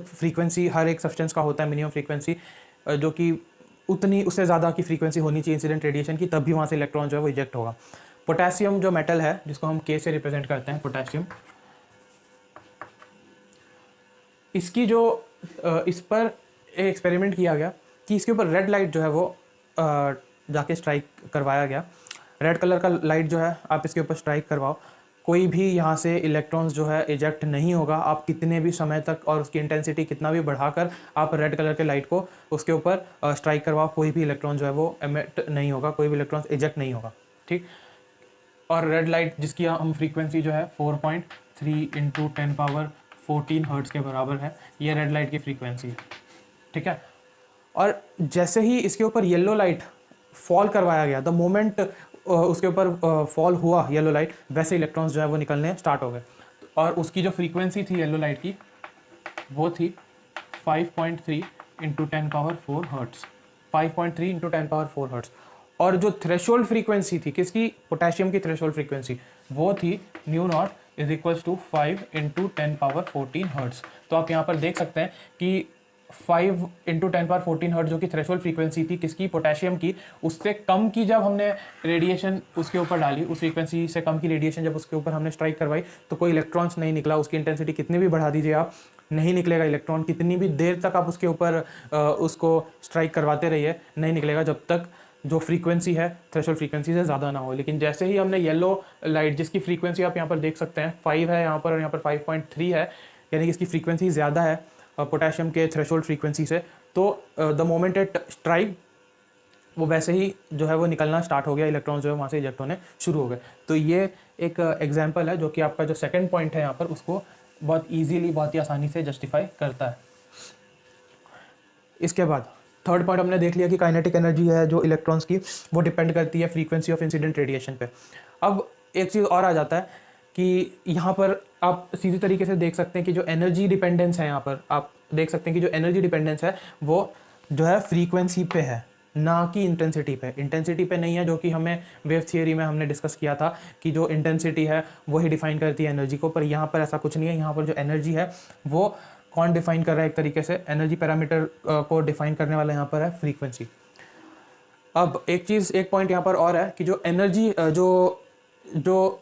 फ्रीक्वेंसी हर एक सब्सटेंस का होता है, मिनिमम फ्रीक्वेंसी जो कि उतनी उससे ज़्यादा की फ्रीक्वेंसी होनी चाहिए इंसिडेंट रेडिएशन की, तब भी वहाँ से इलेक्ट्रॉन जो है वो इजेक्ट होगा। पोटेशियम जो मेटल है जिसको हम के से रिप्रेजेंट करते हैं, पोटेशियम, इसकी जो इस पर एक एक्सपेरिमेंट किया गया कि इसके ऊपर रेड लाइट जो है वो जाके स्ट्राइक करवाया गया। रेड कलर का लाइट जो है आप इसके ऊपर स्ट्राइक करवाओ, कोई भी यहाँ से इलेक्ट्रॉन्स जो है इजेक्ट नहीं होगा। आप कितने भी समय तक और उसकी इंटेंसिटी कितना भी बढ़ाकर आप रेड कलर के लाइट को उसके ऊपर स्ट्राइक करवाओ, कोई भी इलेक्ट्रॉन जो है वो एमिट नहीं होगा, कोई भी इलेक्ट्रॉन्स इजेक्ट नहीं होगा। ठीक, और रेड लाइट जिसकी हम फ्रीक्वेंसी जो है 4.3 × 10⁻14 हर्ट्ज़ के बराबर है, ये रेड लाइट की फ्रीक्वेंसी है। ठीक है, और जैसे ही इसके ऊपर येलो लाइट फॉल करवाया गया, द मोमेंट उसके ऊपर फॉल हुआ येलो लाइट, वैसे इलेक्ट्रॉन्स जो है वो निकलने स्टार्ट हो गए। और उसकी जो फ्रीक्वेंसी थी येलो लाइट की वो थी 5.3 × 10⁻4 हर्ट्ज़, 5.3 × 10⁻4 हर्ट्ज़। और जो थ्रेशोल्ड फ्रीक्वेंसी थी किसकी, पोटेशियम की थ्रेशोल्ड फ्रीक्वेंसी वो थी μ0 = 5 × 10⁻14 हर्ट्ज़। तो आप यहाँ पर देख सकते हैं कि 5 × 10⁻14 हर्ट्ज़ जो कि थ्रेशोल्ड फ्रीक्वेंसी थी किसकी, पोटेशियम की, उससे कम की जब हमने रेडिएशन उसके ऊपर डाली, उस फ्रीक्वेंसी से कम की रेडिएशन जब उसके ऊपर हमने स्ट्राइक करवाई तो कोई इलेक्ट्रॉन्स नहीं निकला। उसकी इंटेंसिटी कितनी भी बढ़ा दीजिए आप, नहीं निकलेगा इलेक्ट्रॉन। कितनी भी देर तक आप उसके ऊपर उसको स्ट्राइक करवाते रहिए, नहीं निकलेगा जब तक जो फ्रीक्वेंसी है थ्रेशोल्ड फ्रीक्वेंसी से ज़्यादा ना हो। लेकिन जैसे ही हमने येलो लाइट जिसकी फ्रीक्वेंसी आप यहाँ पर देख सकते हैं 5 है यहाँ पर और यहाँ पर 5.3 है, यानी कि इसकी फ्रीक्वेंसी ज़्यादा है पोटेशियम के थ्रेशोल्ड फ्रीक्वेंसी से, तो द मोमेंट इट स्ट्राइक वो वैसे ही जो है वो निकलना स्टार्ट हो गया, इलेक्ट्रॉन जो है वहाँ से इजेक्ट होने शुरू हो गए। तो ये एक एग्जाम्पल है जो कि आपका जो सेकेंड पॉइंट है यहाँ पर उसको बहुत ईजीली, बहुत ही आसानी से जस्टिफाई करता है। इसके बाद थर्ड पॉइंट हमने देख लिया कि काइनेटिक एनर्जी है जो इलेक्ट्रॉन्स की वो डिपेंड करती है फ्रीक्वेंसी ऑफ इंसिडेंट रेडिएशन पे। अब एक चीज़ और आ जाता है कि यहाँ पर आप सीधी तरीके से देख सकते हैं कि जो एनर्जी डिपेंडेंस है, यहाँ पर आप देख सकते हैं कि जो एनर्जी डिपेंडेंस है वो जो है फ्रीक्वेंसी पे है, ना कि इंटेंसिटी पे। इंटेंसिटी पे नहीं है, जो कि हमें वेव थियरी में हमने डिस्कस किया था कि जो इंटेंसिटी है वही डिफाइन करती है एनर्जी को, पर यहाँ पर ऐसा कुछ नहीं है। यहाँ पर जो एनर्जी है वो कौन डिफाइन कर रहा है, एक तरीके से एनर्जी पैरामीटर को डिफाइन करने वाला यहाँ पर है फ्रीक्वेंसी। अब एक पॉइंट यहाँ पर और है कि जो एनर्जी जो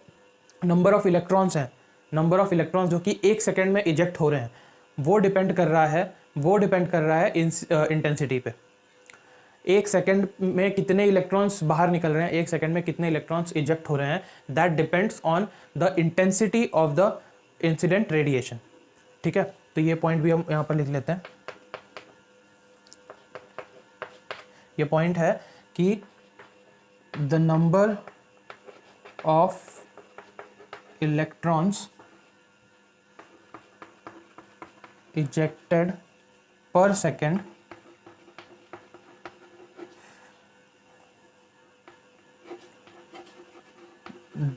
नंबर ऑफ इलेक्ट्रॉन्स हैं, नंबर ऑफ इलेक्ट्रॉन्स जो कि एक सेकेंड में इजेक्ट हो रहे हैं वो डिपेंड कर रहा है इंटेंसिटी पे। एक सेकेंड में कितने इलेक्ट्रॉन्स बाहर निकल रहे हैं, एक सेकेंड में कितने इलेक्ट्रॉन्स इजेक्ट हो रहे हैं, that depends on the intensity of the incident radiation. ठीक है, तो ये पॉइंट भी हम यहाँ पर लिख लेते हैं। ये पॉइंट है कि the number of electrons ejected per second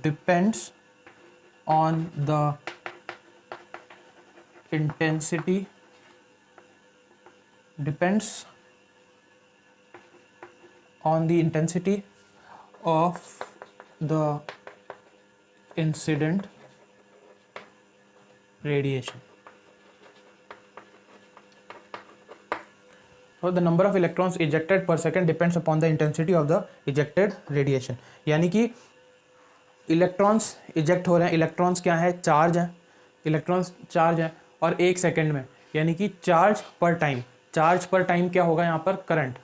depends on the intensity of the incident radiation. So the number of electrons ejected per second depends upon the intensity of the ejected radiation. यानी कि electrons eject हो रहे हैं, electrons क्या है, charge हैं, electrons charge हैं, और 1 सेकेंड में यानी कि चार्ज पर टाइम क्या होगा यहाँ पर, current,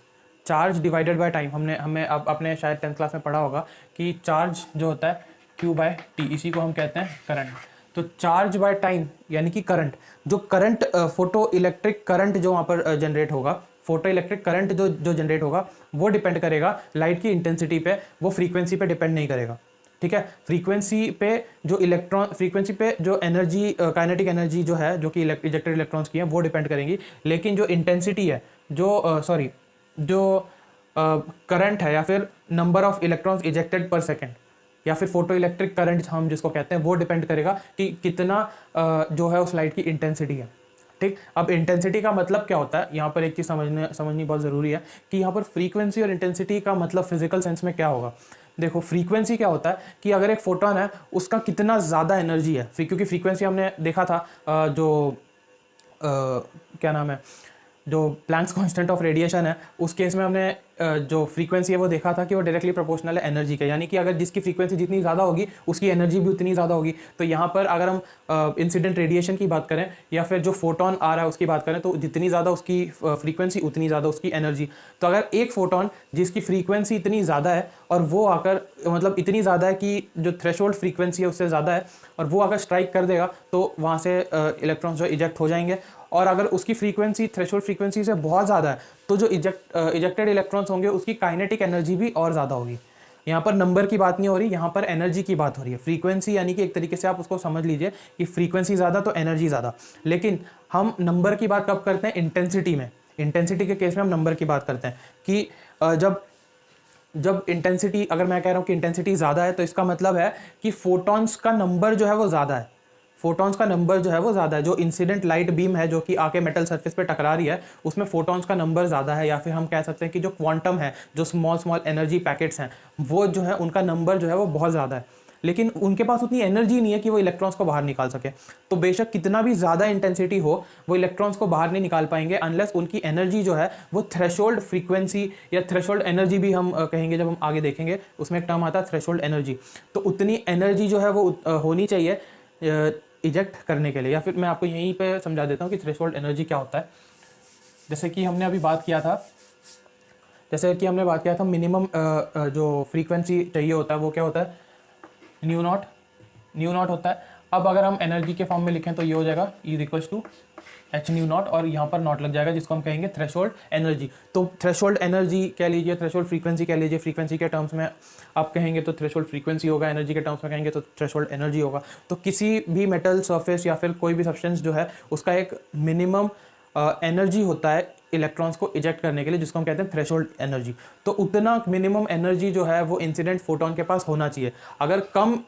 charge divided by time. हमें अब अपने शायद 10th क्लास में पढ़ा होगा कि चार्ज जो होता है Q/T, इसी को हम कहते हैं करंट। तो चार्ज बाय टाइम यानी कि करंट, जो करंट फोटो इलेक्ट्रिक करंट जो वहाँ पर जनरेट होगा, फोटो इलेक्ट्रिक करंट जो जनरेट होगा वो डिपेंड करेगा लाइट की इंटेंसिटी पे, वो फ्रीक्वेंसी पे डिपेंड नहीं करेगा। ठीक है, फ्रीक्वेंसी पे जो एनर्जी, काइनेटिक एनर्जी जो है, जो कि इजेक्टेड इलेक्ट्रॉन्स की है, वो डिपेंड करेंगी। लेकिन जो इंटेंसिटी है, जो करंट है, या फिर नंबर ऑफ इलेक्ट्रॉन्स इजेक्टेड पर सेकेंड, या फिर फोटो इलेक्ट्रिक करंट हम जिसको कहते हैं, वो डिपेंड करेगा कि कितना जो है उस लाइट की इंटेंसिटी है। ठीक, अब इंटेंसिटी का मतलब क्या होता है, यहाँ पर एक चीज़ समझनी बहुत ज़रूरी है कि यहाँ पर फ्रीक्वेंसी और इंटेंसिटी का मतलब फिजिकल सेंस में क्या होगा। देखो, फ्रीक्वेंसी क्या होता है कि अगर एक फोटोन है उसका कितना ज़्यादा एनर्जी है, क्योंकि फ्रीक्वेंसी हमने देखा था क्या नाम है, जो प्लैंक्स कांस्टेंट ऑफ रेडिएशन है, उस केस में हमने जो फ्रीक्वेंसी है वो देखा था कि वो डायरेक्टली प्रोपोर्शनल है एनर्जी के, यानी कि अगर जिसकी फ्रीक्वेंसी जितनी ज़्यादा होगी उसकी एनर्जी भी उतनी ज़्यादा होगी। तो यहाँ पर अगर हम इंसिडेंट रेडिएशन की बात करें या फिर जो फोटोन आ रहा है उसकी बात करें, तो जितनी ज़्यादा उसकी फ्रीक्वेंसी उतनी ज़्यादा उसकी एनर्जी। तो अगर एक फोटोन जिसकी फ्रीक्वेंसी इतनी ज़्यादा है और वो आकर, मतलब इतनी ज़्यादा है कि जो थ्रेशोल्ड फ्रीक्वेंसी है उससे ज़्यादा है, और वो अगर स्ट्राइक कर देगा तो वहाँ से इलेक्ट्रॉन्स जो इजेक्ट हो जाएंगे। और अगर उसकी फ्रीक्वेंसी थ्रेशोल्ड फ्रीक्वेंसी से बहुत ज़्यादा है तो जो इजेक्टेड इलेक्ट्रॉन्स होंगे उसकी काइनेटिक एनर्जी भी और ज़्यादा होगी। यहाँ पर नंबर की बात नहीं हो रही, यहाँ पर एनर्जी की बात हो रही है। फ्रीक्वेंसी यानी कि एक तरीके से आप उसको समझ लीजिए कि फ्रीक्वेंसी ज़्यादा तो एनर्जी ज़्यादा। लेकिन हम नंबर की बात कब करते हैं, इंटेंसिटी में। इंटेंसिटी के केस में हम नंबर की बात करते हैं कि जब इंटेंसिटी, अगर मैं कह रहा हूँ कि इंटेंसिटी ज़्यादा है तो इसका मतलब है कि फोटॉन्स का नंबर जो है वो ज़्यादा है, फोटॉन्स का नंबर जो है वो ज़्यादा है। जो इंसिडेंट लाइट बीम है जो कि आके मेटल सरफेस पे टकरा रही है, उसमें फोटॉन्स का नंबर ज़्यादा है। या फिर हम कह सकते हैं कि जो क्वांटम है, जो स्मॉल एनर्जी पैकेट्स हैं, वो जो है उनका नंबर जो है वो बहुत ज़्यादा है, लेकिन उनके पास उतनी एनर्जी नहीं है कि वो इलेक्ट्रॉन्स को बाहर निकाल सके। तो बेशक कितना भी ज़्यादा इंटेंसिटी हो, वो इलेक्ट्रॉन्स को बाहर नहीं निकाल पाएंगे अनलेस उनकी एनर्जी जो है वो थ्रेशोल्ड फ्रीक्वेंसी या थ्रेशोल्ड एनर्जी भी हम कहेंगे, जब हम आगे देखेंगे उसमें एक टर्म आता है थ्रेशोल्ड एनर्जी। तो उतनी एनर्जी जो है वो होनी चाहिए इजेक्ट करने के लिए। या फिर मैं आपको यहीं पे समझा देता हूँ कि थ्रेशोल्ड एनर्जी क्या होता है। जैसे कि हमने अभी बात किया था, मिनिमम जो फ्रीक्वेंसी चाहिए होता है वो क्या होता है, न्यू नॉट होता है। अब अगर हम एनर्जी के फॉर्म में लिखें तो ये हो जाएगा E=H न्यू नॉट, और यहाँ पर नॉट लग जाएगा जिसको हम कहेंगे थ्रेशोल्ड एनर्जी। तो थ्रेशोल्ड एनर्जी कह लीजिए, थ्रेशोल्ड फ्रीक्वेंसी कह लीजिए। फ्रीक्वेंसी के टर्म्स में आप कहेंगे तो थ्रेशोल्ड फ्रीक्वेंसी होगा, एनर्जी के टर्म्स में कहेंगे तो थ्रेशोल्ड एनर्जी होगा। तो किसी भी मेटल सरफेस या फिर कोई भी सब्सटेंस जो है उसका एक मिनिमम एनर्जी होता है इलेक्ट्रॉन्स को इजेक्ट करने के लिए, जिसको हम कहते हैं थ्रेशोल्ड एनर्जी। तो उतना मिनिमम एनर्जी जो है वो इंसिडेंट फोटोन के पास होना चाहिए। अगर कम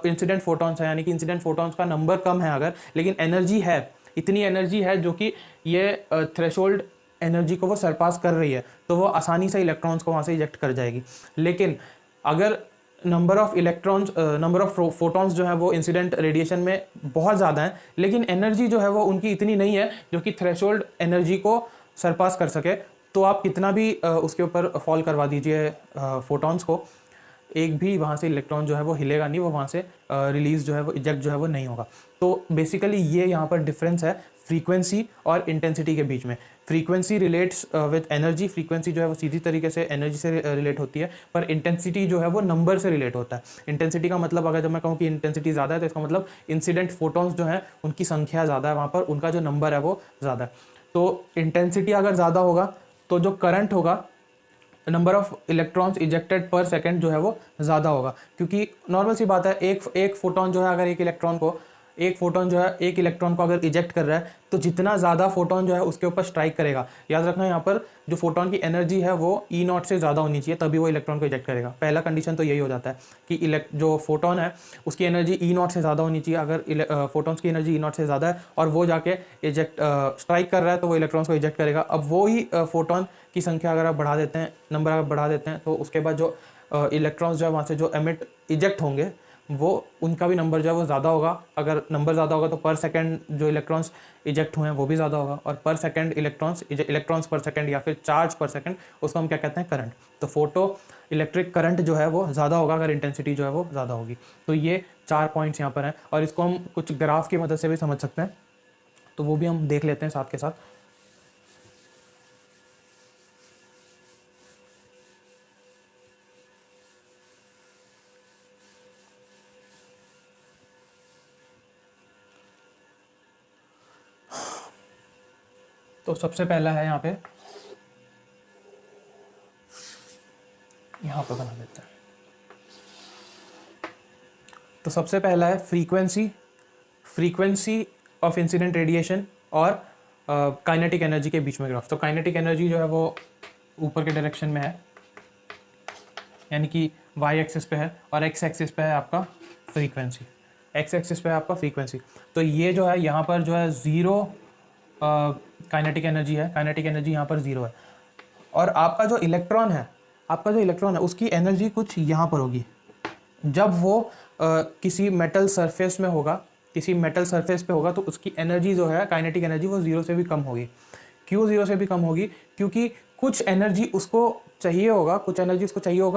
इंसिडेंट फोटॉन्स है, यानी कि इंसिडेंट फोटॉन्स का नंबर कम है अगर, लेकिन एनर्जी है, इतनी एनर्जी है जो कि ये थ्रेशोल्ड एनर्जी को वो सरपास कर रही है, तो वो आसानी से इलेक्ट्रॉन्स को वहाँ से इजेक्ट कर जाएगी। लेकिन अगर नंबर ऑफ फोटॉन्स जो है वो इंसिडेंट रेडिएशन में बहुत ज़्यादा है, लेकिन एनर्जी जो है वो उनकी इतनी नहीं है जो कि थ्रेशोल्ड एनर्जी को सरपास कर सके, तो आप कितना भी उसके ऊपर फॉल करवा दीजिए फोटॉन्स को, एक भी वहाँ से इलेक्ट्रॉन जो है वो हिलेगा नहीं, वो वहाँ से रिलीज जो है वो इजेक्ट जो है वो नहीं होगा। तो बेसिकली ये यहाँ पर डिफरेंस है फ्रीक्वेंसी और इंटेंसिटी के बीच में। Frequency relates with energy, frequency जो है वो सीधी तरीके से एनर्जी से रिलेट होती है, पर इंटेंसिटी जो है वो नंबर से रिलेट होता है। इंटेंसिटी का मतलब, अगर जब मैं कहूँ कि इंटेंसिटी ज़्यादा है तो इसका मतलब इंसिडेंट फोटॉन्स जो हैं उनकी संख्या ज़्यादा है, वहाँ पर उनका जो नंबर है वो ज़्यादा है। तो इंटेंसिटी अगर ज़्यादा होगा तो जो करंट होगा नंबर ऑफ इलेक्ट्रॉन्स इजेक्टेड पर सेकंड जो है वो ज़्यादा होगा, क्योंकि नॉर्मल सी बात है, एक फोटोन जो है, अगर एक इलेक्ट्रॉन को अगर इजेक्ट कर रहा है तो जितना ज़्यादा फोटोन जो है उसके ऊपर स्ट्राइक करेगा, याद रखना यहाँ पर जो फोटोन की एनर्जी है वो E0 से ज़्यादा होनी चाहिए, तभी वो इलेक्ट्रॉन को इजेक्ट करेगा। पहला कंडीशन तो यही हो जाता है कि जो फोटोन है उसकी एनर्जी E0 से ज़्यादा होनी चाहिए। अगर फोटोन्स की एनर्जी E0 से ज़्यादा है और वो जाके स्ट्राइक कर रहा है तो वो इलेक्ट्रॉन्स को इजेक्ट करेगा। अब वो ही फोटोन की संख्या अगर आप बढ़ा देते हैं, नंबर अगर बढ़ा देते हैं, तो उसके बाद जो इलेक्ट्रॉन्स जो है वहाँ से जो इजेक्ट होंगे वो उनका भी नंबर जो है वो ज़्यादा होगा। अगर नंबर ज़्यादा होगा तो पर सेकंड जो इलेक्ट्रॉन्स इजेक्ट हुए हैं वो भी ज़्यादा होगा, और पर सेकंड इलेक्ट्रॉन्स पर सेकंड या फिर चार्ज पर सेकंड, उसको हम क्या कहते हैं, करंट। तो फोटो इलेक्ट्रिक करंट जो है वो ज़्यादा होगा अगर इंटेंसिटी जो है वो ज़्यादा होगी। तो ये 4 पॉइंट्स यहाँ पर हैं, और इसको हम कुछ ग्राफ की मदद से भी समझ सकते हैं, तो वो भी हम देख लेते हैं साथ के साथ। तो सबसे पहला है यहाँ पे बना देते हैं। तो सबसे पहला है फ्रीक्वेंसी ऑफ इंसिडेंट रेडिएशन और काइनेटिक एनर्जी के बीच में ग्राफ। तो काइनेटिक एनर्जी जो है वो ऊपर के डायरेक्शन में है, यानी कि वाई एक्सिस पे है, और एक्स एक्सिस पे है आपका फ्रीक्वेंसी। तो ये जो है यहाँ पर जो है ज़ीरो काइनेटिक एनर्जी है, काइनेटिक एनर्जी यहाँ पर ज़ीरो है। और आपका जो इलेक्ट्रॉन है उसकी एनर्जी कुछ यहाँ पर होगी। जब वो किसी मेटल सरफेस पे होगा तो उसकी एनर्जी जो है, काइनेटिक एनर्जी, वो ज़ीरो से भी कम होगी। क्यों ज़ीरो से भी कम होगी? क्योंकि कुछ एनर्जी उसको चाहिए होगा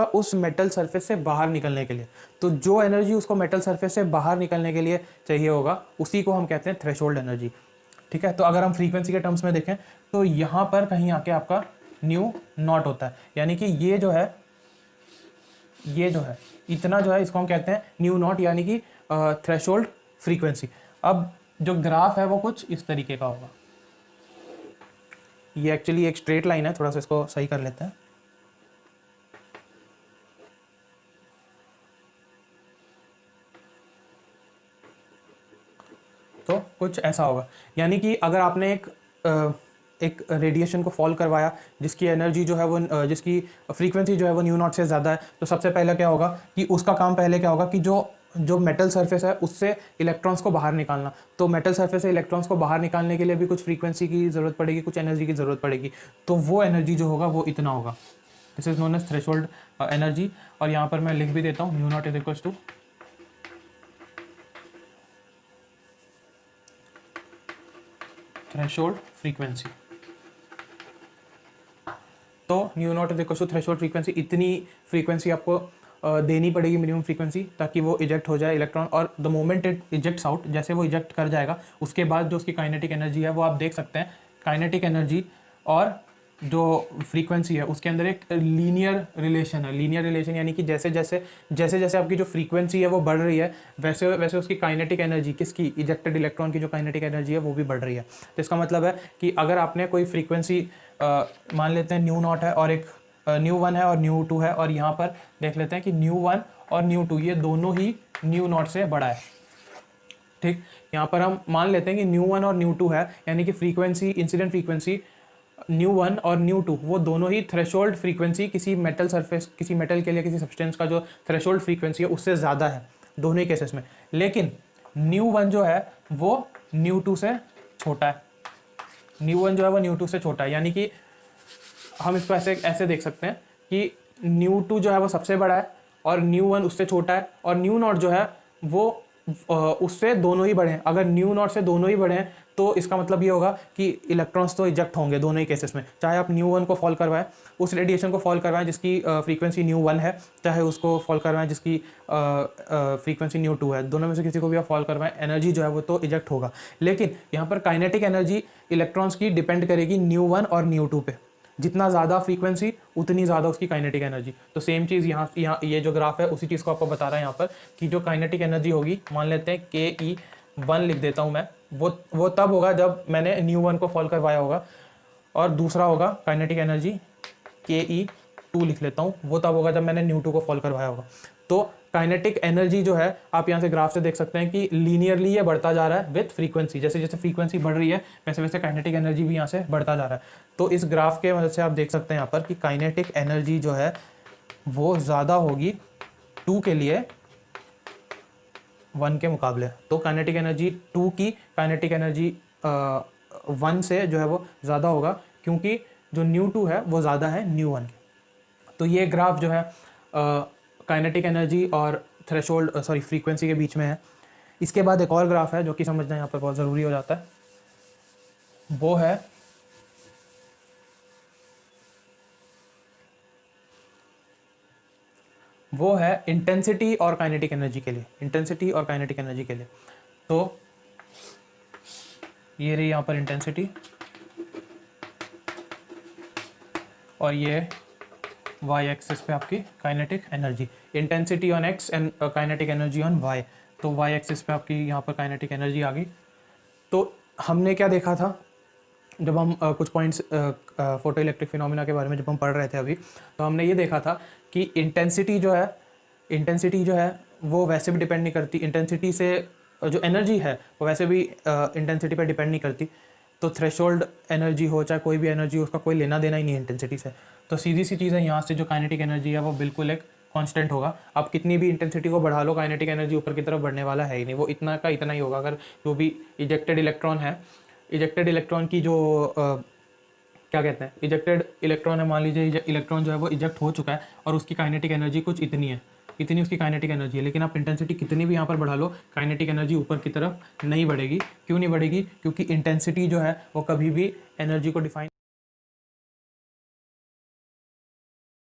उस मेटल सरफेस से बाहर निकलने के लिए। तो जो एनर्जी उसको मेटल सरफेस से बाहर निकलने के लिए चाहिए होगा उसी को हम कहते हैं थ्रेशोल्ड एनर्जी। ठीक है, तो अगर हम फ्रीक्वेंसी के टर्म्स में देखें तो यहाँ पर कहीं आके आपका न्यू नॉट होता है, यानी कि ये जो है इतना जो है इसको हम कहते हैं न्यू नॉट, यानी कि थ्रेशोल्ड फ्रीक्वेंसी। अब जो ग्राफ है वो कुछ इस तरीके का होगा। ये एक्चुअली एक स्ट्रेट लाइन है, थोड़ा सा इसको सही कर लेते हैं। तो कुछ ऐसा होगा, यानी कि अगर आपने एक रेडिएशन को फॉल करवाया जिसकी एनर्जी जो है वो जिसकी फ्रीक्वेंसी जो है वो न्यू नॉट से ज़्यादा है, तो सबसे पहले क्या होगा कि उसका काम पहले क्या होगा कि जो मेटल सरफेस है उससे इलेक्ट्रॉन्स को बाहर निकालना। तो मेटल सरफेस से इलेक्ट्रॉन्स को बाहर निकालने के लिए भी कुछ फ्रीक्वेंसी की ज़रूरत पड़ेगी, कुछ एनर्जी की ज़रूरत पड़ेगी। तो वो एनर्जी जो होगा वो इतना होगा, this is known as threshold energy. और यहाँ पर मैं लिख भी देता हूँ, nu not is equals to threshold frequency. तो nu not is equal to threshold frequency. इतनी फ्रीक्वेंसी आपको देनी पड़ेगी, मिनिमम फ्रीक्वेंसी, ताकि वो इजेक्ट हो जाए इलेक्ट्रॉन। और the moment it ejects out, जैसे वो इजेक्ट कर जाएगा उसके बाद जो उसकी काइनेटिक एनर्जी है वो आप देख सकते हैं। काइनेटिक एनर्जी और जो फ्रीक्वेंसी है उसके अंदर एक लीनियर रिलेशन यानी कि जैसे जैसे आपकी जो फ्रीक्वेंसी है वो बढ़ रही है वैसे वैसे उसकी काइनेटिक एनर्जी, किसकी, इजेक्टेड इलेक्ट्रॉन की जो काइनेटिक एनर्जी है वो भी बढ़ रही है। तो इसका मतलब है कि अगर आपने कोई फ्रीक्वेंसी मान लेते हैं न्यू नॉट है और एक न्यू वन है और न्यू टू है, और यहाँ पर देख लेते हैं कि न्यू वन और न्यू टू ये दोनों ही न्यू नॉट से बड़ा है। ठीक, यहाँ पर हम मान लेते हैं कि न्यू वन और न्यू टू है, यानी कि frequency, incident frequency new one और न्यू टू वो दोनों ही थ्रेशोल्ड फ्रीक्वेंसी, किसी मेटल सरफेस, किसी मेटल के लिए किसी सब्सटेंस का जो थ्रेशोल्ड फ्रीक्वेंसी है उससे ज़्यादा है दोनों ही केसेस में। लेकिन न्यू वन जो है वो न्यू टू से छोटा है, यानी कि हम इसको ऐसे देख सकते हैं कि न्यू टू जो है वो सबसे बड़ा है और न्यू वन उससे छोटा है, और न्यू नॉट जो है वो उससे दोनों ही बड़े हैं। अगर न्यू नॉट से दोनों ही बड़े हैं तो इसका मतलब ये होगा कि इलेक्ट्रॉन्स तो इजेक्ट होंगे दोनों ही केसेस में, चाहे आप न्यू वन को फॉल करवाएं, उस रेडिएशन को फॉल करवाएं जिसकी फ्रीक्वेंसी न्यू वन है, चाहे उसको फॉल करवाएं जिसकी फ्रीक्वेंसी न्यू टू है, दोनों में से किसी को भी आप फॉल करवाएं, एनर्जी जो है वो तो इजेक्ट होगा। लेकिन यहाँ पर काइनेटिक एनर्जी इलेक्ट्रॉन्स की डिपेंड करेगी न्यू वन और न्यू टू पे। जितना ज़्यादा फ्रीक्वेंसी उतनी ज़्यादा उसकी काइनेटिक एनर्जी। तो सेम चीज़ यहाँ ये जो ग्राफ है उसी चीज़ को आपको बता रहा है यहाँ पर कि जो काइनेटिक एनर्जी होगी, मान लेते हैं KE1 लिख देता हूँ मैं, वो तब होगा जब मैंने न्यू वन को फॉल करवाया होगा, और दूसरा होगा काइनेटिक एनर्जी KE2 2 लिख लेता हूँ, वो तब होगा जब मैंने न्यू2 को फॉल करवाया होगा। तो काइनेटिक एनर्जी जो है आप यहाँ से ग्राफ से देख सकते हैं कि लीनियरली ये बढ़ता जा रहा है विथ फ्रीक्वेंसी, जैसे जैसे फ्रीक्वेंसी बढ़ रही है वैसे वैसे काइनेटिक एनर्जी भी यहाँ से बढ़ता जा रहा है। तो इस ग्राफ के वजह से आप देख सकते हैं यहाँ पर कि काइनेटिक एनर्जी जो है वो ज़्यादा होगी 2 के लिए 1 के मुकाबले। तो काइनेटिक एनर्जी 2 की काइनेटिक एनर्जी 1 से जो है वो ज़्यादा होगा, क्योंकि जो न्यू2 है वो ज़्यादा है न्यू1 के। तो ये ग्राफ जो है काइनेटिक एनर्जी और थ्रेशोल्ड फ्रीक्वेंसी के बीच में है। इसके बाद एक और ग्राफ है जो कि समझना यहाँ पर बहुत ज़रूरी हो जाता है, वो है इंटेंसिटी और काइनेटिक एनर्जी के लिए, इंटेंसिटी और काइनेटिक एनर्जी के लिए। तो ये रही यहाँ पर इंटेंसिटी और ये y एक्सिस पे आपकी kinetic energy, intensity on x and kinetic energy on y। तो y एक्सिस पे आपकी यहाँ पर काइनेटिक एनर्जी आ गई। तो हमने क्या देखा था जब हम कुछ पॉइंट्स फोटो इलेक्ट्रिक फिनोमिना के बारे में जब हम पढ़ रहे थे अभी, तो हमने ये देखा था कि इंटेंसिटी जो है वो वैसे भी डिपेंड नहीं करती, इंटेंसिटी से जो एनर्जी है वो वैसे भी इंटेंसिटी पर डिपेंड नहीं करती। तो थ्रेशोल्ड एनर्जी हो चाहे कोई भी एनर्जी हो, उसका कोई लेना देना ही नहीं है इंटेंसिटी से। तो सीधी सी चीज़ है, यहाँ से जो काइनेटिक एनर्जी है वो बिल्कुल एक कांस्टेंट होगा। आप कितनी भी इंटेंसिटी को बढ़ा लो, काइनेटिक एनर्जी ऊपर की तरफ बढ़ने वाला है ही नहीं, वो इतना का इतना ही होगा। अगर जो भी इजेक्टेड इलेक्ट्रॉन है, इजेक्टेड इलेक्ट्रॉन की जो क्या कहते हैं, इजेक्टेड इलेक्ट्रॉन है, मान लीजिए इलेक्ट्रॉन जो है वो इजेक्ट हो चुका है और उसकी काइनेटिक एनर्जी कुछ इतनी है, इतनी उसकी काइनेटिक एनर्जी है, लेकिन आप इंटेंसिटी कितनी भी यहाँ पर बढ़ा लो, काइनेटिक एनर्जी ऊपर की तरफ नहीं बढ़ेगी। क्यों नहीं बढ़ेगी? क्योंकि इंटेंसिटी जो है वो कभी भी एनर्जी को डिफाइन